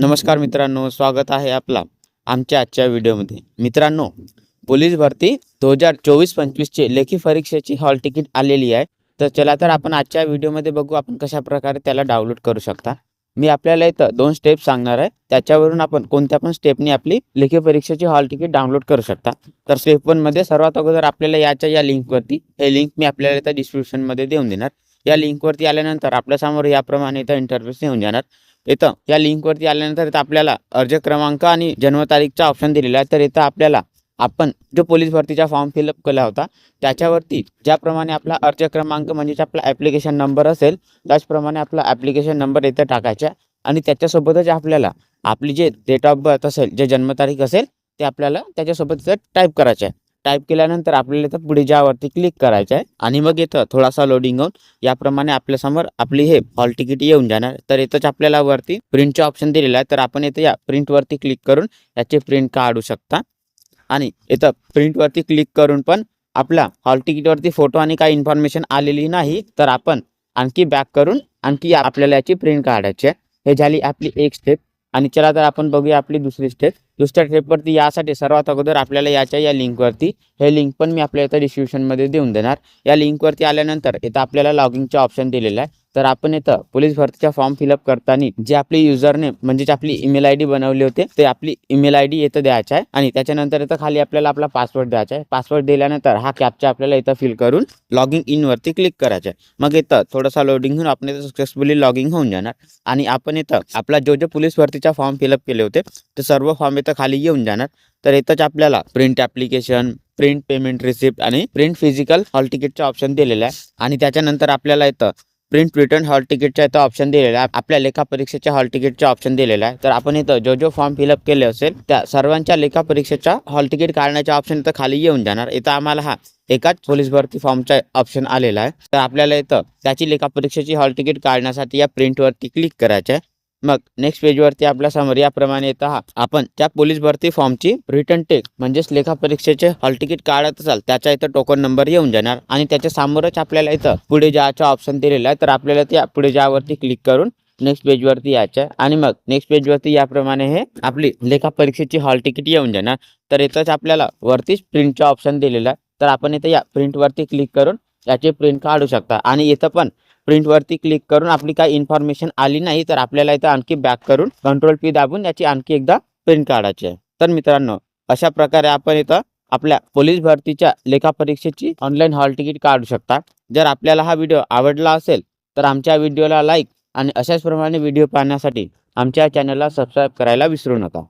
नमस्कार मित्रांनो, स्वागत आहे आपला आमच्या आजच्या व्हिडिओमध्ये। मित्रांनो, पोलीस भरती 2024-25 लेखी परीक्षेची हॉल तिकीट आलेली आहे। तर चला तर आपण आजच्या व्हिडिओमध्ये बघू आपण कशा प्रकारे त्याला डाउनलोड करू शकता। मी आपल्याला इथं 2 स्टेप सांगणार आहे, त्याच्यावरून आपण कोणत्या पण स्टेपनी आपली लेखी परीक्षेची हॉल तिकीट डाउनलोड करू शकता। तर स्टेप 1 मध्ये सर्वात अगोदर आपल्याला या लिंकवरती, हे लिंक मी आपल्याला इथं डिस्क्रिप्शनमध्ये देऊन देणार। या लिंकवरती आल्यानंतर आपल्यासमोर याप्रमाणे इथं इंटरफेस येऊन जाणार। इथं या लिंकवरती आल्यानंतर इथं आपल्याला अर्ज क्रमांक आणि जन्मतारीखचा ऑप्शन दिलेला आहे। तर इथं आपल्याला आपण जो पोलीस भरतीचा फॉर्म फिलअप केला होता त्याच्यावरती ज्याप्रमाणे आपला अर्ज क्रमांक म्हणजे आपला ॲप्लिकेशन नंबर असेल त्याचप्रमाणे आपला ॲप्लिकेशन नंबर इथं टाकायचा आणि त्याच्यासोबतच आपल्याला आपली जे डेट ऑफ बर्थ असेल, जे जन्मतारीख असेल ते आपल्याला त्याच्यासोबत इथं टाईप करायचं आहे। टाईप केल्यानंतर आपल्याला इथं पुढे ज्यावरती क्लिक करायचं आहे आणि मग इथं थोडासा लोडिंग होऊन याप्रमाणे आपल्यासमोर आपली हे हॉल तिकीट येऊन जाणार। तर इथंच आपल्याला वरती प्रिंटचे ऑप्शन दिलेला आहे। तर आपण इथं या प्रिंटवरती क्लिक करून याचे प्रिंट काढू शकता आणि इथं प्रिंटवरती क्लिक करून पण आपला हॉल तिकीटवरती फोटो आणि काही इन्फॉर्मेशन आलेली नाही तर आपण आणखी बॅक करून आणखी आपल्याला याची प्रिंट काढायची आहे। हे झाली आपली एक स्टेप आणि चला तर आपण बघूया आपली दुसरी स्टेप। दुसऱ्या स्टेपवरती यासाठी सर्वात अगोदर आपल्याला या लिंकवरती, हे लिंक पण मी आपल्या इथं डिस्क्रिप्शनमध्ये देऊन देणार। या लिंकवरती आल्यानंतर इथं आपल्याला लॉगिंगचा ऑप्शन दिलेला आहे। तर आपण इथं पोलीस भरतीचा फॉर्म फिलअप करताना जे आपली युजरनेम म्हणजे आपली ईमेल आयडी बनवली होते ते आपली ईमेल आयडी इथं द्यायचा आहे आणि त्याच्यानंतर इथं खाली आपल्याला आपला पासवर्ड द्यायचा आहे। पासवर्ड दिल्यानंतर हा कॅप्चा आपल्याला इथं फिल करून लॉगिंग इन वरती क्लिक करायचं आहे। मग इथं थोडासा लोडिंग होऊन आपण इथं सक्सेसफुली लॉगिंग होऊन जाणार आणि आपण इथं आपला जो पोलीस भरतीचा फॉर्म फिलअप केले होते ते सर्व फॉर्म इथं खाली येऊन जाणार। तर इथंच आपल्याला print application, print payment receipt आणि प्रिंट फिजिकल हॉल तिकीटचा ऑप्शन दिलेला आहे आणि त्याच्यानंतर आपल्याला इथं प्रिंट रिटर्न हॉल तिकीटचा इथं ऑप्शन दिलेला आहे। आपल्या लेखा परीक्षेच्या हॉल तिकीटचा ऑप्शन दिलेला आहे। तर आपण इथं जो फॉर्म फिलअप केले असेल त्या सर्वांच्या लेखा परीक्षेचा हॉल तिकीट काढण्याचा ऑप्शन इथं खाली येऊन जाणार। इथं आम्हाला हा एकाच पोलीस भरती फॉर्मचा ऑप्शन आलेला आहे। तर आपल्याला इथं त्याची लेखा परीक्षेची हॉल तिकीट काढण्यासाठी या प्रिंटवरती क्लिक करायचं आहे। मग नेक्स्ट पेजवरती आपल्या समोर याप्रमाणे येतं आपण त्या पोलीस भरती फॉर्मची रिटर्न टेक म्हणजेच लेखा परीक्षेचे हॉल तिकीट काढत असाल त्याचा इथं टोकन नंबर येऊन जाणार आणि त्याच्या समोरच आपल्याला इथं पुढे जायचा ऑप्शन दिलेला आहे। तर आपल्याला त्या पुढे जावरती क्लिक करून नेक्स्ट पेजवरती यायचं आहे आणि मग नेक्स्ट पेजवरती याप्रमाणे हे आपली लेखा परीक्षेची हॉल तिकीट येऊन जाणार। तर इथंच आपल्याला वरतीच प्रिंटचा ऑप्शन दिलेला आहे। तर आपण इथं या प्रिंटवरती क्लिक करून याची प्रिंट काढू शकता आणि इथं पण प्रिंटवरती क्लिक करून आपली काही इन्फॉर्मेशन आली नाही तर आपल्याला इथं आणखी बॅक करून कंट्रोल P दाबून याची आणखी एकदा प्रिंट काढायची आहे। तर मित्रांनो, अशा प्रकारे आपण इथं आपल्या पोलीस भरतीच्या लेखा परीक्षेची ऑनलाईन हॉल तिकीट काढू शकता। जर आपल्याला हा व्हिडिओ आवडला असेल तर आमच्या व्हिडिओला लाईक आणि अशाच प्रमाणे व्हिडिओ पाहण्यासाठी आमच्या चॅनलला सबस्क्राईब करायला विसरू नका।